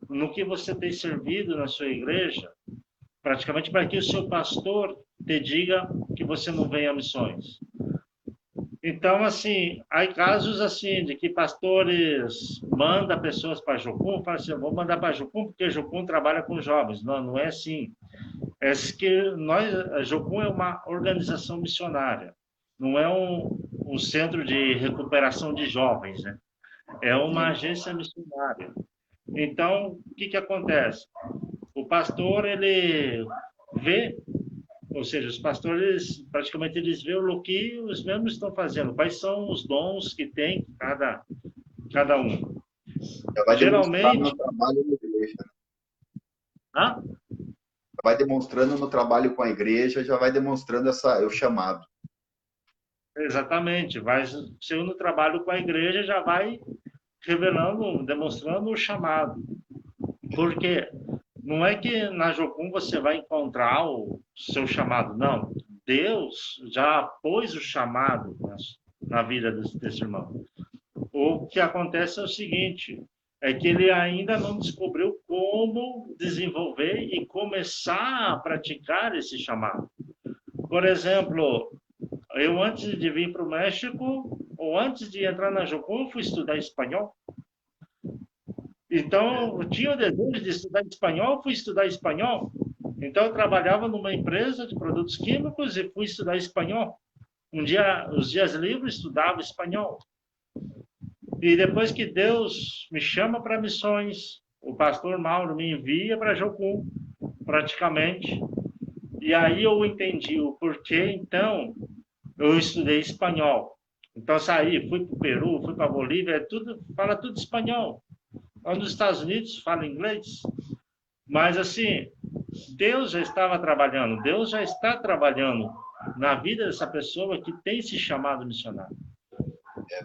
no que você tem servido na sua igreja, praticamente para que o seu pastor te diga que você não vem a missões. Então, assim, há casos assim de que pastores mandam pessoas para Jocum, falam assim, eu vou mandar para Jocum porque Jocum trabalha com jovens. Não, não é assim. É que a Jocum é uma organização missionária, não é um centro de recuperação de jovens, né? É uma agência missionária. Então, o que acontece? O pastor, ele vê, ou seja, os pastores, praticamente, eles veem o que os mesmos estão fazendo, quais são os dons que tem cada um. já vai demonstrando Geralmente, no trabalho na igreja, né? ah, Vai demonstrando no trabalho com a igreja, já vai demonstrando o chamado. exatamente, vai ser no trabalho com a igreja, já vai revelando, demonstrando o chamado. Porque não é que na Jocum você vai encontrar o seu chamado, não. Deus já pôs o chamado na vida desse irmão. O que acontece é o seguinte, é que ele ainda não descobriu como desenvolver e começar a praticar esse chamado. Por exemplo, eu antes de vir para o México, ou antes de entrar na Jocum, fui estudar espanhol. Então, eu tinha o desejo de estudar espanhol, fui estudar espanhol. Então, eu trabalhava numa empresa de produtos químicos e fui estudar espanhol. Os dias livres, estudava espanhol. E depois que Deus me chama para missões, o pastor Mauro me envia para Jocum, praticamente. E aí eu entendi o porquê, então, eu estudei espanhol. Então, saí, fui para o Peru, fui para a Bolívia, fala tudo espanhol. Lá nos Estados Unidos fala inglês. Mas, assim, Deus já estava trabalhando, Deus já está trabalhando na vida dessa pessoa que tem se chamado missionário.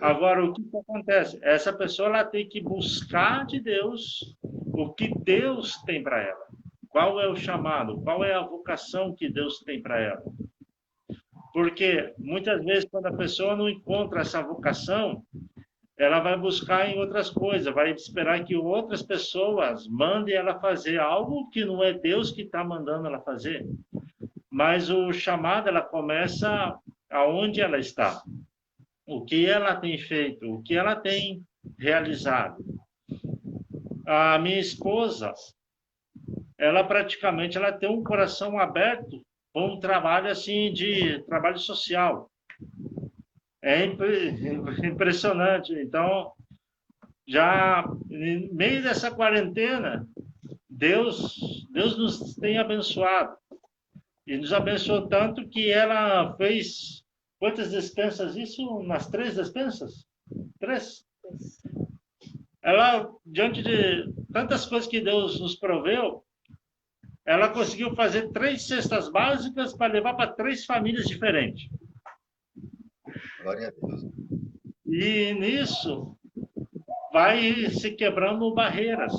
Agora, o que acontece? Essa pessoa ela tem que buscar de Deus o que Deus tem para ela. Qual é o chamado? Qual é a vocação que Deus tem para ela? Porque muitas vezes, quando a pessoa não encontra essa vocação, ela vai buscar em outras coisas, vai esperar que outras pessoas mandem ela fazer algo que não é Deus que está mandando ela fazer. Mas o chamado, ela começa aonde ela está, o que ela tem feito, o que ela tem realizado. A minha esposa, ela praticamente ela tem um coração aberto para um trabalho assim de trabalho social. É impressionante. Então, já no meio dessa quarentena, Deus nos tem abençoado. E nos abençoou tanto que ela fez quantas despensas? Isso nas 3 despensas? 3? Ela, diante de tantas coisas que Deus nos proveu, ela conseguiu fazer 3 cestas básicas para levar para 3 famílias diferentes. Glória a Deus. E nisso vai se quebrando barreiras,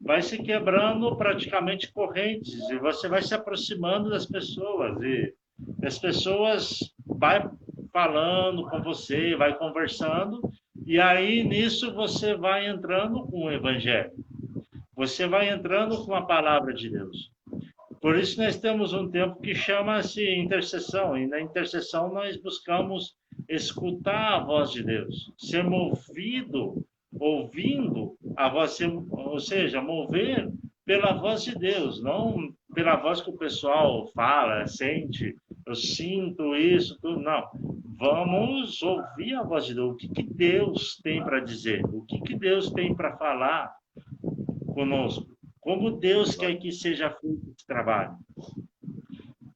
vai se quebrando praticamente correntes, e você vai se aproximando das pessoas, e as pessoas vai falando com você, vai conversando, e aí nisso você vai entrando com o evangelho. Você vai entrando com a palavra de Deus. Por isso nós temos um tempo que chama-se intercessão, e na intercessão nós buscamos escutar a voz de Deus, ser movido, ouvindo a voz, ou seja, mover pela voz de Deus, não pela voz que o pessoal fala, sente, eu sinto isso, tudo, não. Vamos ouvir a voz de Deus, o que Deus tem para dizer, o que Deus tem para falar conosco. Como Deus quer que seja feito esse trabalho.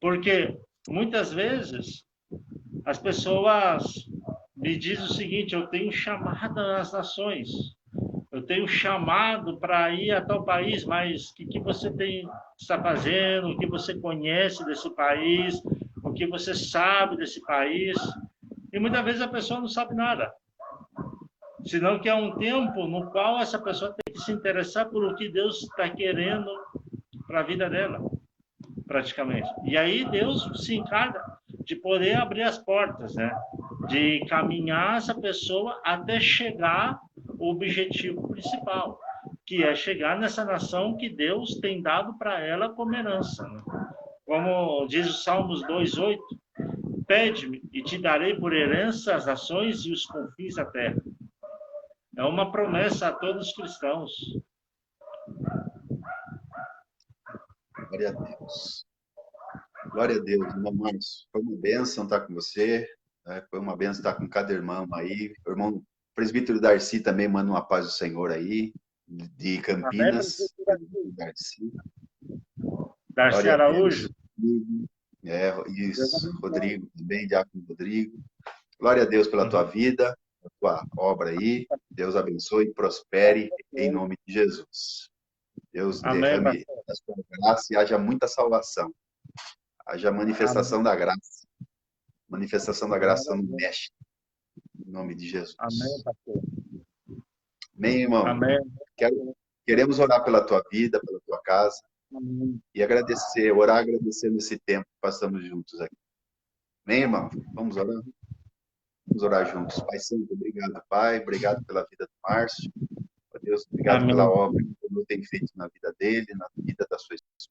Porque muitas vezes as pessoas me dizem o seguinte: eu tenho chamado nas nações, eu tenho chamado para ir a tal país, mas o que você está fazendo, o que você conhece desse país, o que você sabe desse país? E muitas vezes a pessoa não sabe nada. Senão que é um tempo no qual essa pessoa tem que se interessar por o que Deus está querendo para a vida dela, praticamente. E aí Deus se encarga de poder abrir as portas, né? De caminhar essa pessoa até chegar ao objetivo principal, que é chegar nessa nação que Deus tem dado para ela como herança, né? Como diz o Salmos 2:8, pede-me e te darei por herança as nações e os confins da terra. É uma promessa a todos os cristãos. Glória a Deus. Glória a Deus, irmão Márcio. Foi uma bênção estar com você. Né? Foi uma bênção estar com cada irmão aí. O irmão presbítero Darcy também manda uma paz do Senhor aí, de Campinas. Darcy. Darcy Araújo. Isso. Rodrigo também, Diácono Rodrigo. Glória a Deus pela tua vida, a tua obra aí. Deus abençoe e prospere em nome de Jesus. Deus derrame a sua graça e haja muita salvação. Haja manifestação da graça. Manifestação da graça no México. Em nome de Jesus. Amém, pastor. Amém, irmão? Amém. Queremos orar pela tua vida, pela tua casa. Amém. E orar agradecendo esse tempo que passamos juntos aqui. Amém, irmão? Vamos orar? Vamos orar juntos. Pai Santo, obrigado, Pai. Obrigado pela vida do Márcio. Ó Deus, obrigado Amém. pela obra que o Senhor tem feito na vida dele, na vida da sua esposa.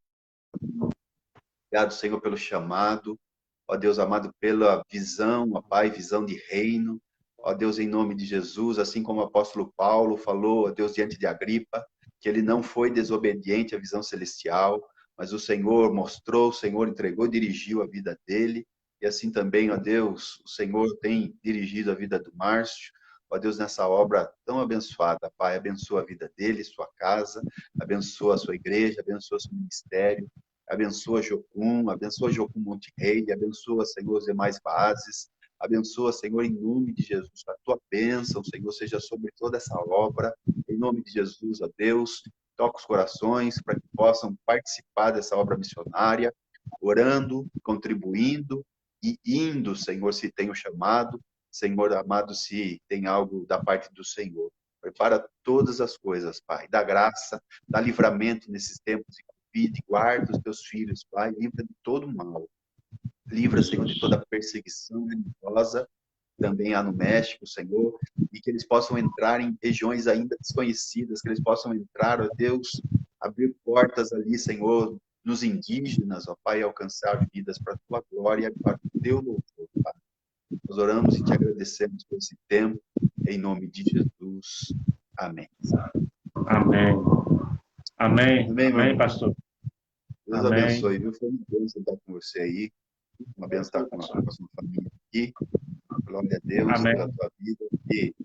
Obrigado, Senhor, pelo chamado. Ó Deus amado, pela visão, ó Pai, visão de reino. Ó Deus, em nome de Jesus, assim como o apóstolo Paulo falou, ó Deus, diante de Agripa, que ele não foi desobediente à visão celestial, mas o Senhor mostrou, o Senhor entregou e dirigiu a vida dele. E assim também, ó Deus, o Senhor tem dirigido a vida do Márcio. Ó Deus, nessa obra tão abençoada, Pai, abençoa a vida dele, sua casa, abençoa a sua igreja, abençoa seu ministério, abençoa Jocum Monte Rei, abençoa, Senhor, as demais bases, abençoa, Senhor, em nome de Jesus, a tua bênção, Senhor, seja sobre toda essa obra, em nome de Jesus, ó Deus, toca os corações para que possam participar dessa obra missionária, orando, contribuindo e indo, Senhor, se tem o chamado, Senhor amado, se tem algo da parte do Senhor. Prepara todas as coisas, Pai, dá graça, dá livramento nesses tempos de Covid, guarda os teus filhos, Pai, livra de todo mal. Livra, Senhor, de toda perseguição religiosa, também há no México, Senhor, e que eles possam entrar em regiões ainda desconhecidas, que eles possam entrar, ó Deus, abrir portas ali, Senhor, nos indígenas, ó Pai, alcançar vidas para a tua glória e para o teu louvor, Pai. Nós oramos e te agradecemos por esse tempo, em nome de Jesus. Amém. Amém. Amém. Amém, meu Amém, irmão. pastor. Deus Amém. abençoe, viu? Foi uma bênção estar com você aí, uma bênção estar com a sua família aqui. Glória a Deus Amém. pela tua vida. E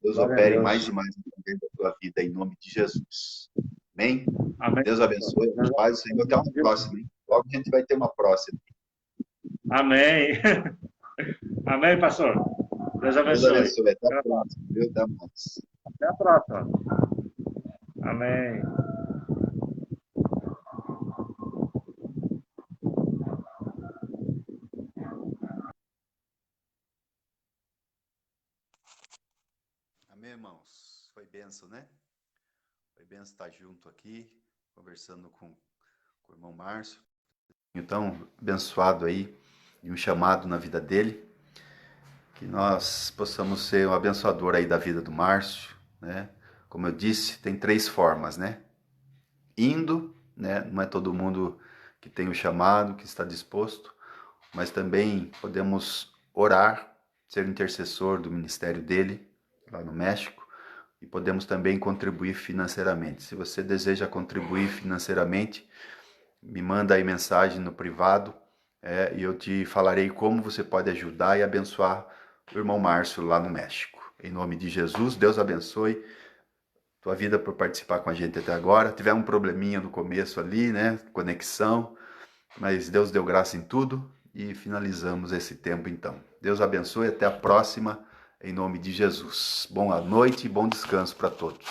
Deus Glória a opere Deus. mais e mais através da tua vida, em nome de Jesus. Amém? Amém. Deus abençoe. A paz do Senhor. Até uma próxima, hein? Logo a gente vai ter uma próxima. Amém. Amém, pastor. Deus Deus abençoe. abençoe. Até a próxima. Deus dá mais. Até a próxima. Amém. Amém, irmãos? Foi bênção, né? Foi bênção estar junto aqui, conversando com o irmão Márcio. Então, abençoado aí, e um chamado na vida dele. Que nós possamos ser um abençoador aí da vida do Márcio, né? Como eu disse, tem 3 formas, né? Indo, né? Não é todo mundo que tem o chamado, que está disposto, mas também podemos orar, ser intercessor do ministério dele, lá no México, e podemos também contribuir financeiramente. Se você deseja contribuir financeiramente, me manda aí mensagem no privado, e eu te falarei como você pode ajudar e abençoar o irmão Márcio lá no México. Em nome de Jesus, Deus abençoe tua vida por participar com a gente até agora. Tivemos um probleminha no começo ali, né? Conexão, mas Deus deu graça em tudo e finalizamos esse tempo então. Deus abençoe, até a próxima, em nome de Jesus. Boa noite e bom descanso para todos.